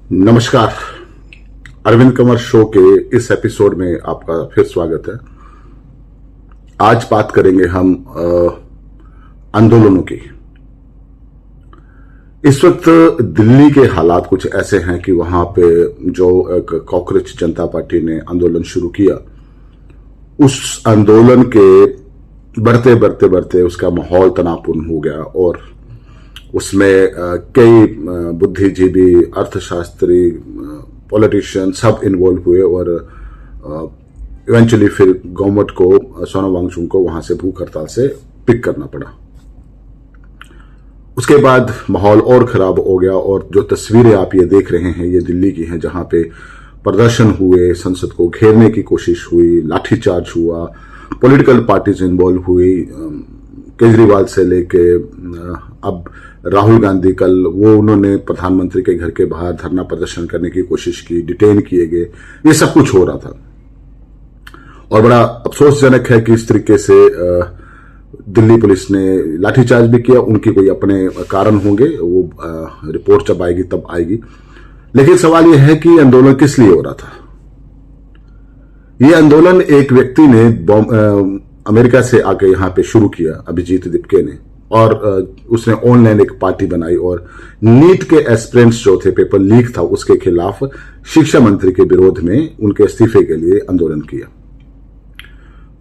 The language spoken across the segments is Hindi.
नमस्कार। अरविंद कंवर शो के इस एपिसोड में आपका फिर स्वागत है। आज बात करेंगे हम आंदोलनों की। इस वक्त दिल्ली के हालात कुछ ऐसे हैं कि वहां पे जो कॉकरोच जनता पार्टी ने आंदोलन शुरू किया, उस आंदोलन के बढ़ते उसका माहौल तनावपूर्ण हो गया और उसमें कई बुद्धिजीवी, अर्थशास्त्री, पॉलिटिशियन सब इन्वॉल्व हुए और इवेंचुअली फिर गवर्नमेंट को, सोनम वांगचुक को वहां से भूख हड़ताल से पिक करना पड़ा। उसके बाद माहौल और खराब हो गया और जो तस्वीरें आप ये देख रहे हैं ये दिल्ली की हैं, जहां पे प्रदर्शन हुए, संसद को घेरने की कोशिश हुई, लाठीचार्ज हुआ, पॉलिटिकल पार्टीज इन्वॉल्व हुई, केजरीवाल से लेके अब राहुल गांधी, कल वो उन्होंने प्रधानमंत्री के घर के बाहर धरना प्रदर्शन करने की कोशिश की, डिटेन किए गए, ये सब कुछ हो रहा था। और बड़ा अफसोसजनक है कि इस तरीके से दिल्ली पुलिस ने लाठीचार्ज भी किया। उनकी कोई अपने कारण होंगे, वो रिपोर्ट जब आएगी तब आएगी। लेकिन सवाल यह है कि आंदोलन किस लिए हो रहा था। यह आंदोलन एक व्यक्ति ने अमेरिका से आके यहां पे शुरू किया, अभिजीत दीपके ने, और उसने ऑनलाइन एक पार्टी बनाई और नीट के एस्पिरेंट्स जो थे, पेपर लीक था, उसके खिलाफ शिक्षा मंत्री के विरोध में उनके इस्तीफे के लिए आंदोलन किया।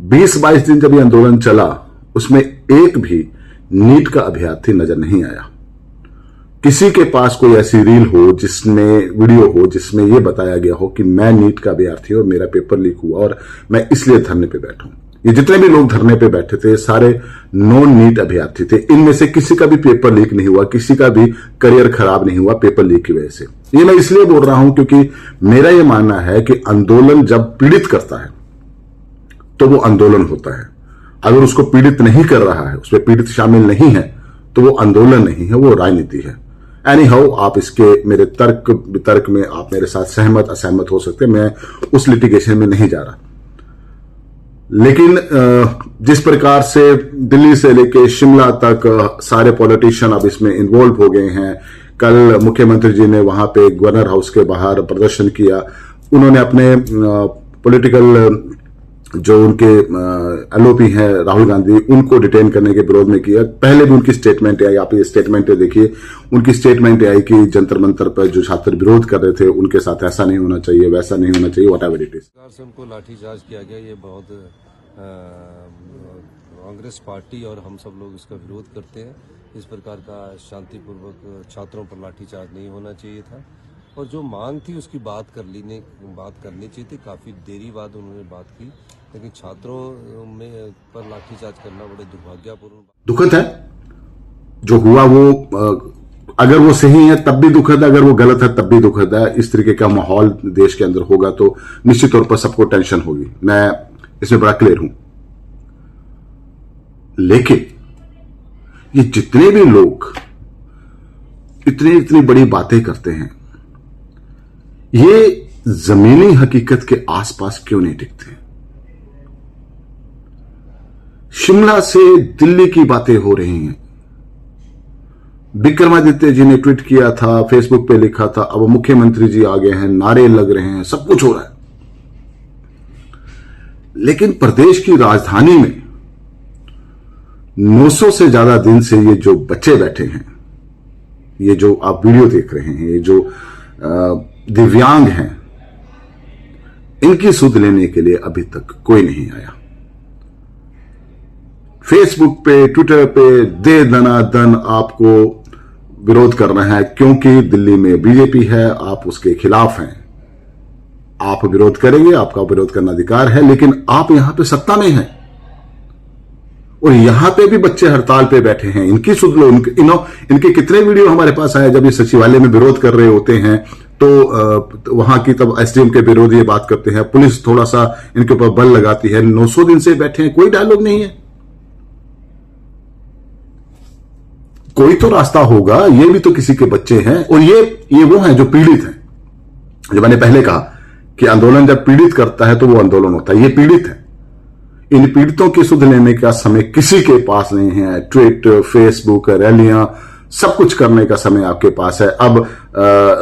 20-22 दिन जब ये आंदोलन चला, उसमें एक भी नीट का अभ्यर्थी नजर नहीं आया। किसी के पास कोई ऐसी रील हो, जिसमें वीडियो हो, जिसमें यह बताया गया हो कि मैं नीट का अभ्यर्थी हूं और मेरा पेपर लीक हुआ और मैं इसलिए धरने पे बैठा हूं। ये जितने भी लोग धरने पे बैठे थे सारे नॉन नीट अभ्यर्थी थे। इनमें से किसी का भी पेपर लीक नहीं हुआ, किसी का भी करियर खराब नहीं हुआ पेपर लीक की वजह से। ये मैं इसलिए बोल रहा हूं क्योंकि मेरा यह मानना है कि आंदोलन जब पीड़ित करता है तो वो आंदोलन होता है। अगर उसको पीड़ित नहीं कर रहा है, उसमें पीड़ित शामिल नहीं है, तो वो आंदोलन नहीं है, वो राजनीति है। एनी हाउ, आप इसके मेरे तर्क में आप मेरे साथ सहमत असहमत हो सकते हैं, मैं उस लिटिगेशन में नहीं जा रहा। लेकिन जिस प्रकार से दिल्ली से लेके शिमला तक सारे पॉलिटिशियन अब इसमें इन्वॉल्व हो गए हैं। कल मुख्यमंत्री जी ने वहां पे गवर्नर हाउस के बाहर प्रदर्शन किया। उन्होंने अपने पॉलिटिकल जो उनके एलओपी हैं राहुल गांधी, उनको डिटेन करने के विरोध में किया। पहले भी उनकी स्टेटमेंट आई, आप ये स्टेटमेंट देखिए, उनकी स्टेटमेंट आई कि जंतर मंतर पर जो छात्र विरोध कर रहे थे उनके साथ ऐसा नहीं होना चाहिए, वैसा नहीं होना चाहिए, वट एवर इट इज। से उनको लाठीचार्ज किया गया, ये बहुत कांग्रेस पार्टी और हम सब लोग इसका विरोध करते हैं। इस प्रकार का शांतिपूर्वक छात्रों पर लाठीचार्ज नहीं होना चाहिए था और जो मांग थी उसकी बात करनी चाहिए थी। काफी देरी बाद उन्होंने बात की, लेकिन छात्रों में पर लाठीचार्ज करना बड़े दुर्भाग्यपूर्ण, दुखद है। जो हुआ वो अगर वो सही है तब भी दुखद है, अगर वो गलत है तब भी दुखद है। इस तरीके का माहौल देश के अंदर होगा तो निश्चित तौर पर सबको टेंशन होगी, मैं इसमें बड़ा क्लियर हूं। लेकिन ये जितने भी लोग इतनी बड़ी बातें करते हैं, ये जमीनी हकीकत के आसपास क्यों नहीं टिकते। शिमला से दिल्ली की बातें हो रही हैं। विक्रमादित्य जी ने ट्वीट किया था, फेसबुक पे लिखा था, अब मुख्यमंत्री जी आ गए हैं, नारे लग रहे हैं, सब कुछ हो रहा है। लेकिन प्रदेश की राजधानी में 900 से ज्यादा दिन से ये जो बच्चे बैठे हैं, ये जो आप वीडियो देख रहे हैं, ये जो दिव्यांग हैं, इनकी सुध लेने के लिए अभी तक कोई नहीं आया। फेसबुक पे, ट्विटर पे दे दनादन आपको विरोध करना है क्योंकि दिल्ली में बीजेपी है, आप उसके खिलाफ हैं। आप विरोध करेंगे, आपका विरोध करना अधिकार है, लेकिन आप यहां पे सत्ता में हैं और यहां पे भी बच्चे हड़ताल पे बैठे हैं। इनकी सुध लो। इनके कितने वीडियो हमारे पास आए जब ये सचिवालय में विरोध कर रहे होते हैं तो वहां की तब एसडीएम के विरोध ये बात करते हैं, पुलिस थोड़ा सा इनके ऊपर बल लगाती है। 900 दिन से बैठे हैं, कोई डायलॉग नहीं है। कोई तो रास्ता होगा, ये भी तो किसी के बच्चे हैं और ये वो हैं जो पीड़ित हैं। जो मैंने पहले कहा कि आंदोलन जब पीड़ित करता है तो वो आंदोलन होता है। ये पीड़ित है। इन पीड़ितों की सुध लेने का समय किसी के पास नहीं है। ट्वीट, फेसबुक, रैलियां, सब कुछ करने का समय आपके पास है। अब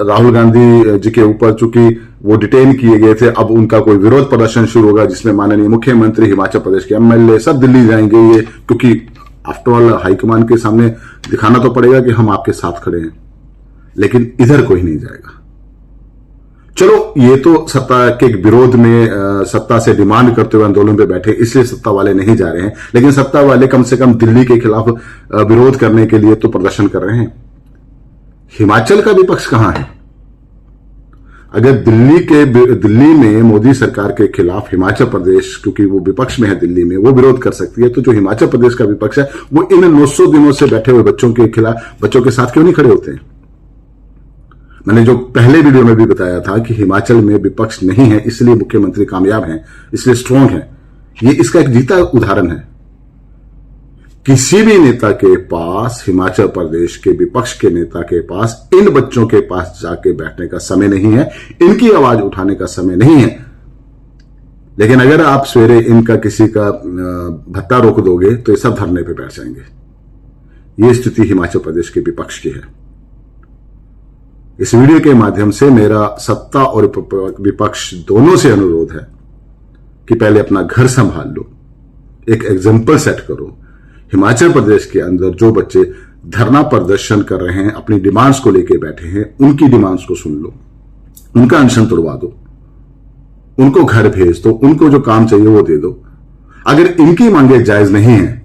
राहुल गांधी जी के ऊपर चूंकि वो डिटेन किए गए थे, अब उनका कोई विरोध प्रदर्शन शुरू होगा जिसमें माननीय मुख्यमंत्री, हिमाचल प्रदेश के एमएलए सब दिल्ली जाएंगे, ये क्योंकि आफ्टरऑल हाईकमान के सामने दिखाना तो पड़ेगा कि हम आपके साथ खड़े हैं। लेकिन इधर कोई नहीं जाएगा। चलो, ये तो सत्ता के विरोध में सत्ता से डिमांड करते हुए आंदोलन पे बैठे, इसलिए सत्ता वाले नहीं जा रहे हैं। लेकिन सत्ता वाले कम से कम दिल्ली के खिलाफ विरोध करने के लिए तो प्रदर्शन कर रहे हैं। हिमाचल का विपक्ष कहां है? अगर दिल्ली में मोदी सरकार के खिलाफ हिमाचल प्रदेश, क्योंकि वो विपक्ष में है दिल्ली में, वो विरोध कर सकती है, तो जो हिमाचल प्रदेश का विपक्ष है वो इन 900 दिनों से बैठे हुए बच्चों के साथ क्यों नहीं खड़े होते हैं? मैंने जो पहले वीडियो में भी बताया था कि हिमाचल में विपक्ष नहीं है, इसलिए मुख्यमंत्री कामयाब हैं, इसलिए स्ट्रांग हैं। ये इसका एक जीता उदाहरण है। किसी भी नेता के पास, हिमाचल प्रदेश के विपक्ष के नेता के पास, इन बच्चों के पास जाके बैठने का समय नहीं है, इनकी आवाज उठाने का समय नहीं है। लेकिन अगर आप सवेरे इनका किसी का भत्ता रोक दोगे तो ये सब धरने पे बैठ जाएंगे। ये स्थिति हिमाचल प्रदेश के विपक्ष की है। इस वीडियो के माध्यम से मेरा सत्ता और विपक्ष दोनों से अनुरोध है कि पहले अपना घर संभाल लो, एक एग्जाम्पल सेट करो। हिमाचल प्रदेश के अंदर जो बच्चे धरना प्रदर्शन कर रहे हैं, अपनी डिमांड्स को लेकर बैठे हैं, उनकी डिमांड्स को सुन लो, उनका अनशन तुड़वा दो, उनको घर भेज दो, उनको जो काम चाहिए वो दे दो। अगर इनकी मांगे जायज नहीं है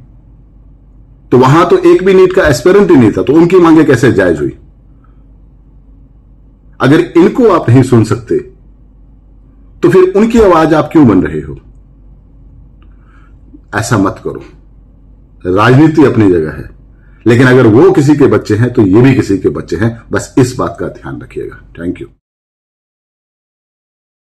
तो वहां तो एक भी नीट का एस्पिरेंट ही नहीं था, तो उनकी मांगे कैसे जायज हुई? अगर इनको आप नहीं सुन सकते तो फिर उनकी आवाज आप क्यों बन रहे हो? ऐसा मत करो। राजनीति अपनी जगह है, लेकिन अगर वो किसी के बच्चे हैं तो ये भी किसी के बच्चे हैं। बस इस बात का ध्यान रखिएगा। Thank you.